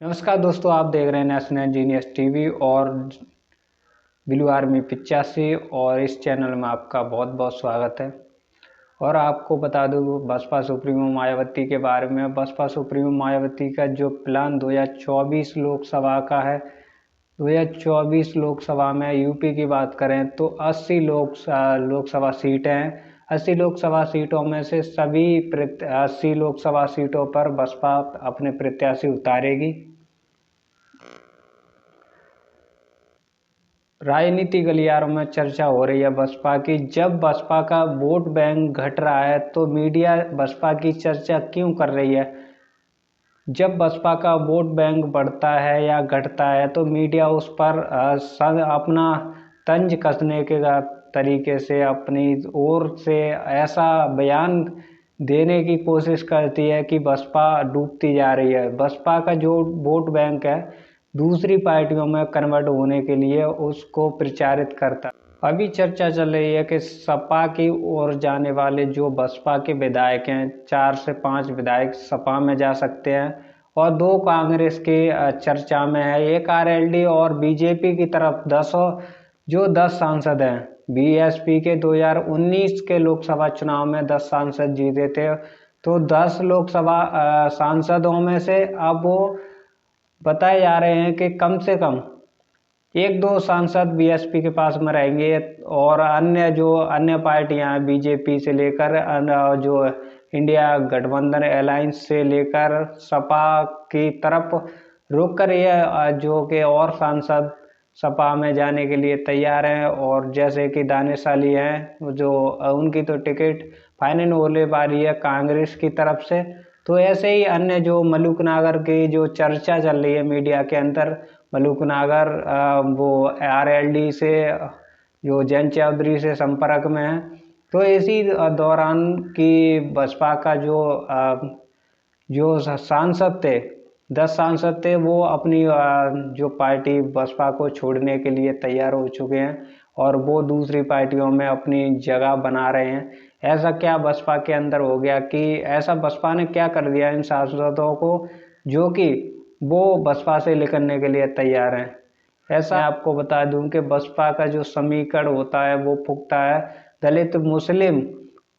नमस्कार दोस्तों, आप देख रहे हैं नेशनल जीनियस टीवी और ब्लू आर्मी 85 और इस चैनल में आपका बहुत बहुत स्वागत है। और आपको बता दूं बसपा सुप्रीमो मायावती के बारे में। बसपा सुप्रीमो मायावती का जो प्लान 2024 लोकसभा का है, 2024 लोकसभा में यूपी की बात करें तो 80 लोकसभा सीटें हैं। 80 लोकसभा सीटों में से सभी 80 लोकसभा सीटों पर बसपा अपने प्रत्याशी उतारेगी। राजनीति गलियारों में चर्चा हो रही है बसपा की। जब बसपा का वोट बैंक घट रहा है तो मीडिया बसपा की चर्चा क्यों कर रही है? जब बसपा का वोट बैंक बढ़ता है या घटता है तो मीडिया उस पर अपना तंज कसने के तरीके से अपनी ओर से ऐसा बयान देने की कोशिश करती है कि बसपा डूबती जा रही है। बसपा का जो वोट बैंक है दूसरी पार्टियों में कन्वर्ट होने के लिए उसको प्रचारित करता है। अभी चर्चा चल रही है कि सपा की ओर जाने वाले जो बसपा के विधायक हैं, 4 से 5 विधायक सपा में जा सकते हैं और 2 कांग्रेस के चर्चा में है। एक आरएलडी और बीजेपी की तरफ 10 सांसद हैं। बीएसपी के 2019 के लोकसभा चुनाव में 10 सांसद जीते थे, तो 10 लोकसभा सांसदों में से अब वो बताए जा रहे हैं कि कम से कम 1-2 सांसद बीएसपी के पास में रहेंगे और अन्य पार्टियां बीजेपी से लेकर जो इंडिया गठबंधन अलायंस से लेकर सपा की तरफ रुक कर ये जो कि और सांसद सपा में जाने के लिए तैयार हैं। और जैसे कि दानिश अली हैं जो उनकी तो टिकट फाइनल होने वाली है कांग्रेस की तरफ से। तो ऐसे ही अन्य जो मलूक नागर की जो चर्चा चल रही है मीडिया के अंदर, मलूक नागर वो आरएलडी से जो जैन चौधरी से संपर्क में है। तो इसी दौरान की बसपा का जो सांसद थे, 10 सांसद थे, वो अपनी जो पार्टी बसपा को छोड़ने के लिए तैयार हो चुके हैं और वो दूसरी पार्टियों में अपनी जगह बना रहे हैं। ऐसा क्या बसपा के अंदर हो गया कि ऐसा बसपा ने क्या कर दिया इन सांसदों को जो कि वो बसपा से निकलने के लिए तैयार हैं? ऐसा मैं आपको बता दूं कि बसपा का जो समीकरण होता है वो पुख्ता है। दलित मुस्लिम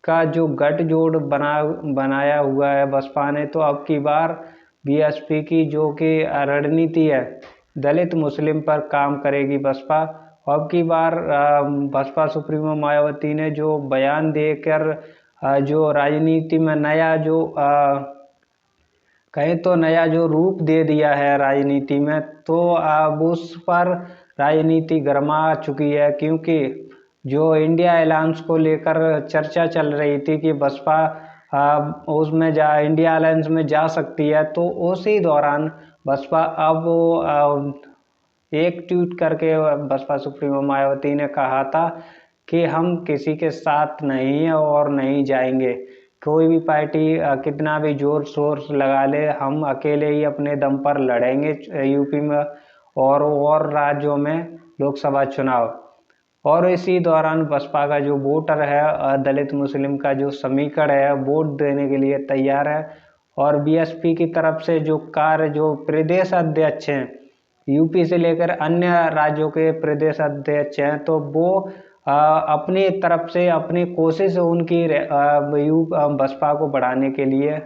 का जो गठजोड़ बनाया हुआ है बसपा ने, तो अब की बार बीएसपी की जो कि रणनीति है दलित मुस्लिम पर काम करेगी बसपा। अब की बार बसपा सुप्रीमो मायावती ने जो बयान देकर जो राजनीति में नया जो कहीं तो नया जो रूप दे दिया है राजनीति में, तो अब उस पर राजनीति गर्मा चुकी है। क्योंकि जो इंडिया अलायंस को लेकर चर्चा चल रही थी कि बसपा उसमें इंडिया अलायंस में जा सकती है, तो उसी दौरान बसपा अब एक ट्वीट करके बसपा सुप्रीमो मायावती ने कहा था कि हम किसी के साथ नहीं है और नहीं जाएंगे। कोई भी पार्टी कितना भी जोर शोर लगा ले, हम अकेले ही अपने दम पर लड़ेंगे यूपी में और राज्यों में लोकसभा चुनाव। और इसी दौरान बसपा का जो वोटर है दलित मुस्लिम का जो समीकरण है वोट देने के लिए तैयार है। और बीएसपी की तरफ से जो प्रदेश अध्यक्ष हैं यूपी से लेकर अन्य राज्यों के प्रदेश अध्यक्ष हैं, तो वो अपनी तरफ से अपनी कोशिश उनकी बसपा को बढ़ाने के लिए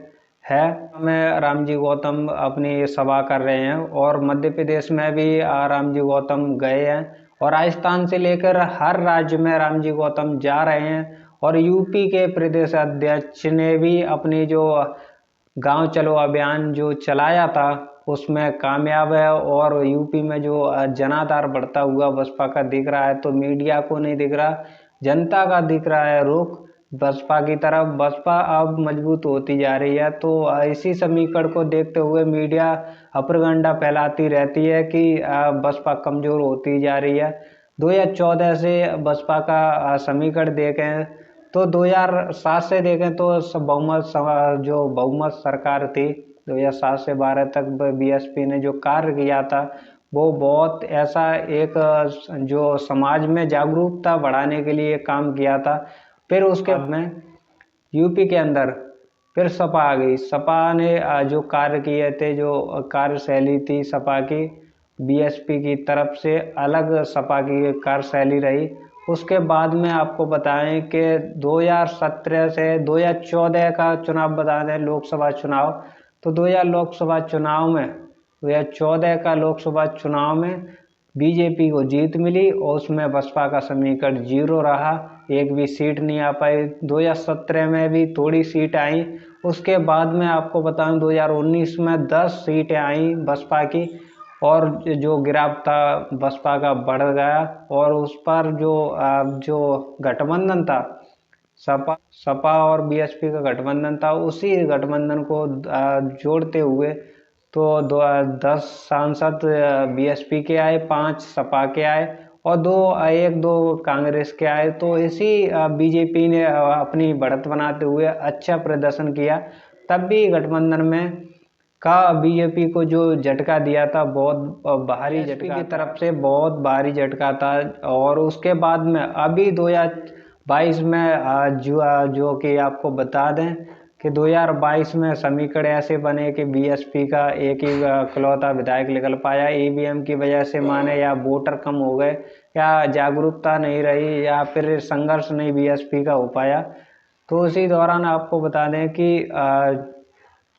है। में रामजी गौतम अपनी सभा कर रहे हैं और मध्य प्रदेश में भी रामजी गौतम गए हैं और राजस्थान से लेकर हर राज्य में रामजी गौतम जा रहे हैं। और यूपी के प्रदेश अध्यक्ष ने भी अपनी जो गांव चलो अभियान जो चलाया था उसमें कामयाब है। और यूपी में जो जनाधार बढ़ता हुआ बसपा का दिख रहा है, तो मीडिया को नहीं दिख रहा, जनता का दिख रहा है रुख बसपा की तरफ। बसपा अब मजबूत होती जा रही है। तो इसी समीकरण को देखते हुए मीडिया अप्रगंडा फैलाती रहती है कि बसपा कमजोर होती जा रही है। 2014 से बसपा का समीकरण देखें तो 2007 से देखें तो जो बहुमत सरकार थी 2007 से 12 तक बीएसपी ने जो कार्य किया था वो बहुत ऐसा एक जो समाज में जागरूकता बढ़ाने के लिए काम किया था। फिर उसके बाद में यूपी के अंदर फिर सपा आ गई। सपा ने जो कार्य किए थे, जो कार्यशैली थी सपा की, बीएसपी की तरफ से अलग सपा की कार्यशैली रही। उसके बाद में आपको बताएं कि 2017 से 2014 का चुनाव बता दें, लोकसभा चुनाव। तो 2014 का लोकसभा चुनाव में बीजेपी को जीत मिली और उसमें बसपा का समीकरण 0 रहा, एक भी सीट नहीं आ पाई। 2017 में भी थोड़ी सीट आई। उसके बाद में आपको बताऊं 2019 में 10 सीटें आई बसपा की, और जो गिराव था बसपा का बढ़ गया। और उस पर जो गठबंधन था, सपा सपा और बीएसपी का गठबंधन था, उसी गठबंधन को जोड़ते हुए तो 10 सांसद बीएसपी के आए, 5 सपा के आए और एक दो कांग्रेस के आए। तो इसी बीजेपी ने अपनी बढ़त बनाते हुए अच्छा प्रदर्शन किया। तब भी गठबंधन में का बीजेपी को जो झटका दिया था, बहुत भारी झटका की तरफ से, बहुत भारी झटका था। और उसके बाद में अभी 2022 में जो कि आपको बता दें कि 2022 में समीकरण ऐसे बने कि बीएसपी का एक ही इकलौता विधायक निकल पाया। ईवीएम की वजह से माने, या वोटर कम हो गए, या जागरूकता नहीं रही, या फिर संघर्ष नहीं बीएसपी का हो पाया। तो उसी दौरान आपको बता दें कि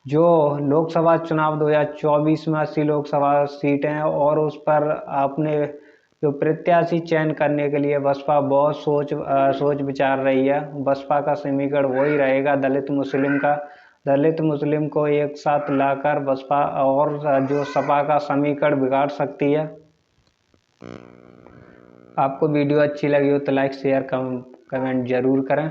जो लोकसभा चुनाव 2024 में 80 लोकसभा सीटें हैं, और उस पर आपने जो प्रत्याशी चयन करने के लिए बसपा बहुत सोच विचार रही है। बसपा का समीकरण वही रहेगा, दलित मुस्लिम का। दलित मुस्लिम को एक साथ लाकर बसपा और जो सपा का समीकरण बिगाड़ सकती है। आपको वीडियो अच्छी लगी हो तो लाइक शेयर कमेंट जरूर करें।